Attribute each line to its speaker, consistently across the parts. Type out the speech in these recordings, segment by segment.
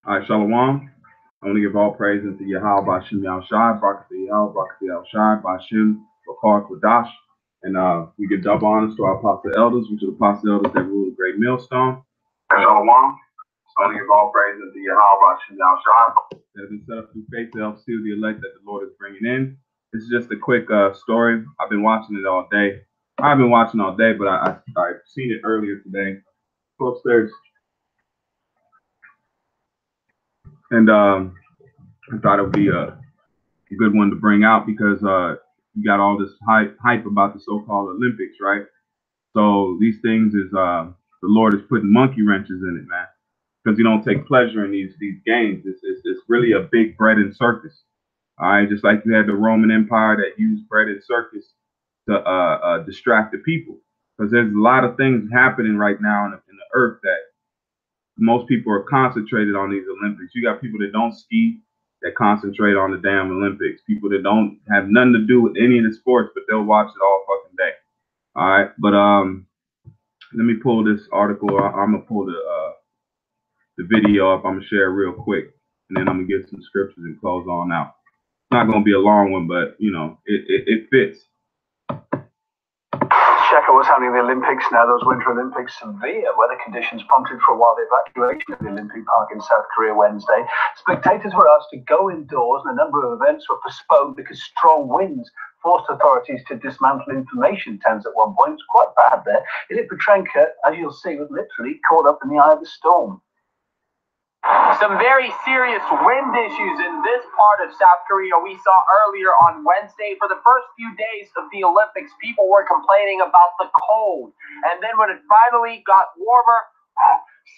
Speaker 1: All right, Shalom. I want to give all praise unto Yahweh Bashim Yahushai, Barakah Yahweh, Barakah Yahushai, Bashim, Bakar Kodash. And we give double honors to our apostle elders, which are the apostle elders that rule the great millstone. Shalom. I want to give all praise unto Yahweh Bashim Yahushai. That has been set up through faith to help seal the elect that the Lord is bringing in. This is just a quick story. I've been watching it all day. I've been watching all day, but I've seen it earlier today. Go upstairs. And I thought it would be a good one to bring out because you got all this hype about the so-called Olympics, right? So these things is the Lord is putting monkey wrenches in it, man, because you don't take pleasure in these games. It's really a big bread and circus. All right, just like you had the Roman Empire that used bread and circus to distract the people, because there's a lot of things happening right now in the earth that most people are concentrated on these Olympics. You got people that don't ski that concentrate on the damn Olympics. People that don't have nothing to do with any of the sports, but they'll watch it all fucking day. All right, but let me pull this article. I'm gonna pull the video up. I'm gonna share it real quick, and then I'm gonna get some scriptures and close on out. It's not gonna be a long one, but you know, it fits.
Speaker 2: Czechia was having the Olympics, now those Winter Olympics. Severe weather conditions prompted for a wild evacuation of the Olympic Park in South Korea Wednesday. Spectators were asked to go indoors and a number of events were postponed because strong winds forced authorities to dismantle information tents at one point. It was quite bad there. Ilya Petrenko, as you'll see, was literally caught up in the eye of the storm.
Speaker 3: Some very serious wind issues in this part of South Korea we saw earlier on Wednesday. For the first few days of the Olympics, people were complaining about the cold. And then when it finally got warmer,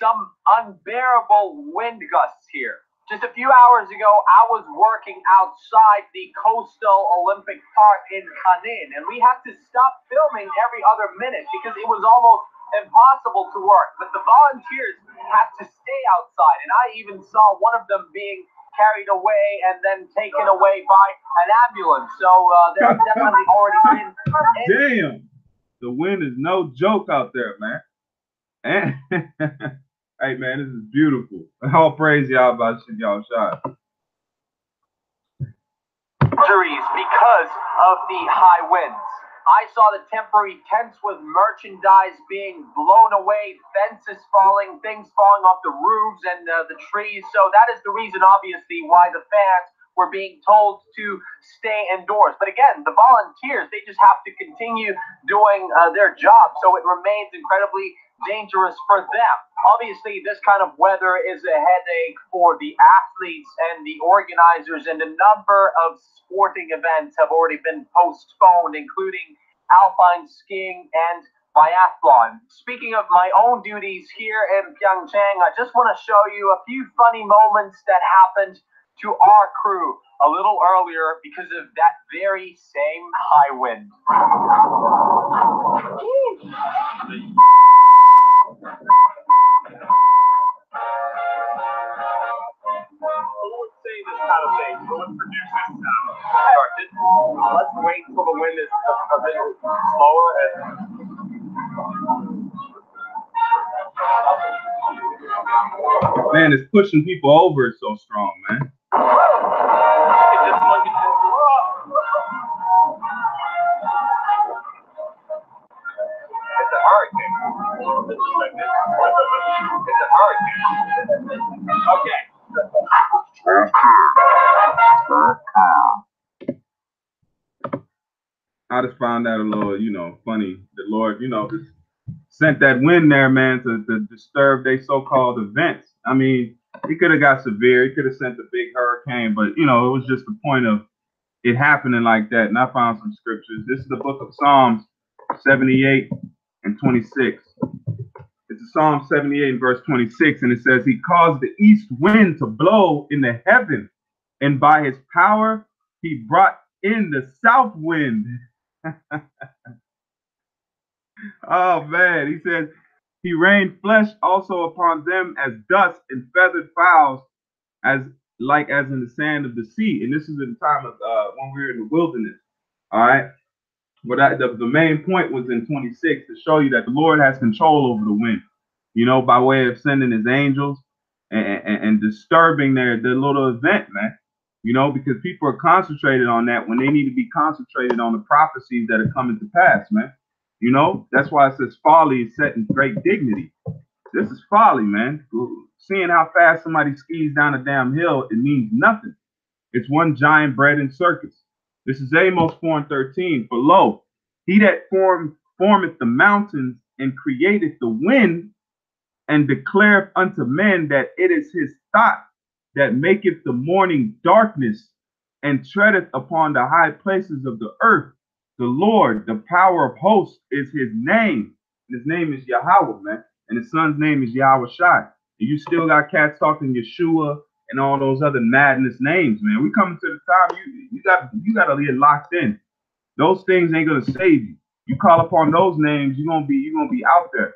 Speaker 3: some unbearable wind gusts here. Just a few hours ago, I was working outside the coastal Olympic Park in Kanin, and we had to stop filming every other minute because it was almost impossible to work. But the volunteers had to stay outside, and I even saw one of them being carried away and then taken away by an ambulance. So there's definitely already been.
Speaker 1: Damn, the wind is no joke out there, man. And hey, man, this is beautiful. All praise y'all about y'all shot.
Speaker 3: Injuries because of the high winds. I saw the temporary tents with merchandise being blown away, fences falling, things falling off the roofs and the trees. So that is the reason, obviously, why the fans were being told to stay indoors. But again, the volunteers, they just have to continue doing their job. So it remains incredibly dangerous for them. Obviously, this kind of weather is a headache for the athletes and the organizers, and a number of sporting events have already been postponed, including alpine skiing and biathlon. Speaking of my own duties here in Pyeongchang, I just want to show you a few funny moments that happened to our crew a little earlier because of that very same high wind.
Speaker 4: Who would say this kind of thing? Who would produce this sound? Let's wait until the wind is a bit slower and
Speaker 1: man, it's pushing people over. It's so strong, man.
Speaker 4: It's a hurricane. It's a hurricane. Okay.
Speaker 1: I just found that a little, you know, funny. The Lord, you know, just sent that wind there, man, to disturb their so-called events. I mean, he could have got severe. He could have sent a big hurricane, but, you know, it was just the point of it happening like that. And I found some scriptures. This is the book of Psalms 78 and 26. It's Psalm 78 and verse 26, and it says, he caused the east wind to blow in the heaven, and by his power he brought in the south wind. Oh, man. He says, he rained flesh also upon them as dust and feathered fowls, as in the sand of the sea. And this is in the time of when we were in the wilderness. All right. But the main point was in 26 to show you that the Lord has control over the wind, you know, by way of sending his angels and disturbing their little event, man. You know, because people are concentrated on that when they need to be concentrated on the prophecies that are coming to pass, man. You know, that's why it says folly is set in great dignity. This is folly, man. Seeing how fast somebody skis down a damn hill, it means nothing. It's one giant bread and circus. This is Amos 4:13. For lo, he that formeth the mountains and createth the wind, and declareth unto men that it is his thought that maketh the morning darkness, and treadeth upon the high places of the earth. The Lord, the power of hosts, is his name. And his name is Yahweh, man. And his son's name is Yahweh Shai. And you still got cats talking Yeshua and all those other madness names, man. We coming to the time you gotta get locked in. Those things ain't gonna save you. You call upon those names, you're gonna be out there.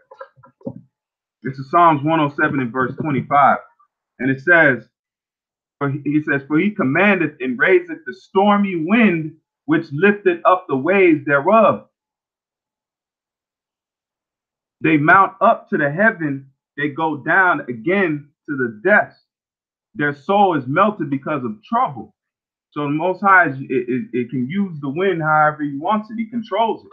Speaker 1: This is Psalms 107 and verse 25. And it says, for he commandeth and raiseth the stormy wind, which lifteth up the waves thereof. They mount up to the heaven, they go down again to the depths. Their soul is melted because of trouble. So the Most High, it can use the wind however he wants it. He controls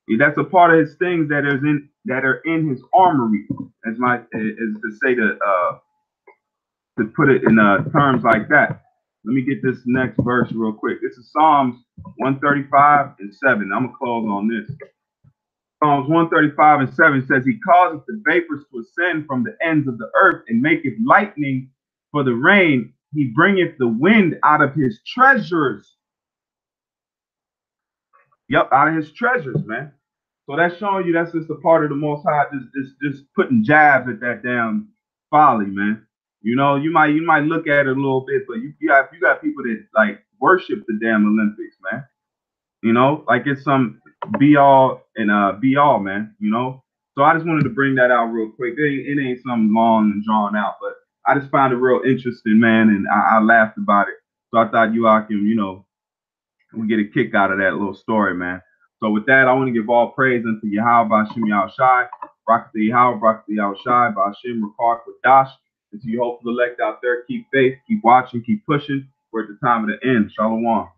Speaker 1: it. That's a part of his things that are in his armory, as to say to put it in terms like that. Let me get this next verse real quick. This is Psalms 135 and 7. I'm gonna close on this. Psalms 135 and 7 says, he causeth the vapors to ascend from the ends of the earth, and maketh lightning for the rain. He bringeth the wind out of his treasures. Yep, out of his treasures, man. So that's showing you that's just a part of the Most High, just putting jabs at that damn folly, man. You know, you might look at it a little bit, but you got people that like worship the damn Olympics, man. You know, like it's some be all and be all, man. You know, so I just wanted to bring that out real quick. It ain't something long and drawn out, but I just found it real interesting, man, and I laughed about it. So I thought you all can, you know, we get a kick out of that little story, man. So with that, I want to give all praise unto Yahweh, Ba'ashem Yahushai, Barak Yahweh, Barak Yahushai, Ba'ashem Rakar Dash. And to you hopeful elect out there, keep faith, keep watching, keep pushing. We're at the time of the end. Shalom.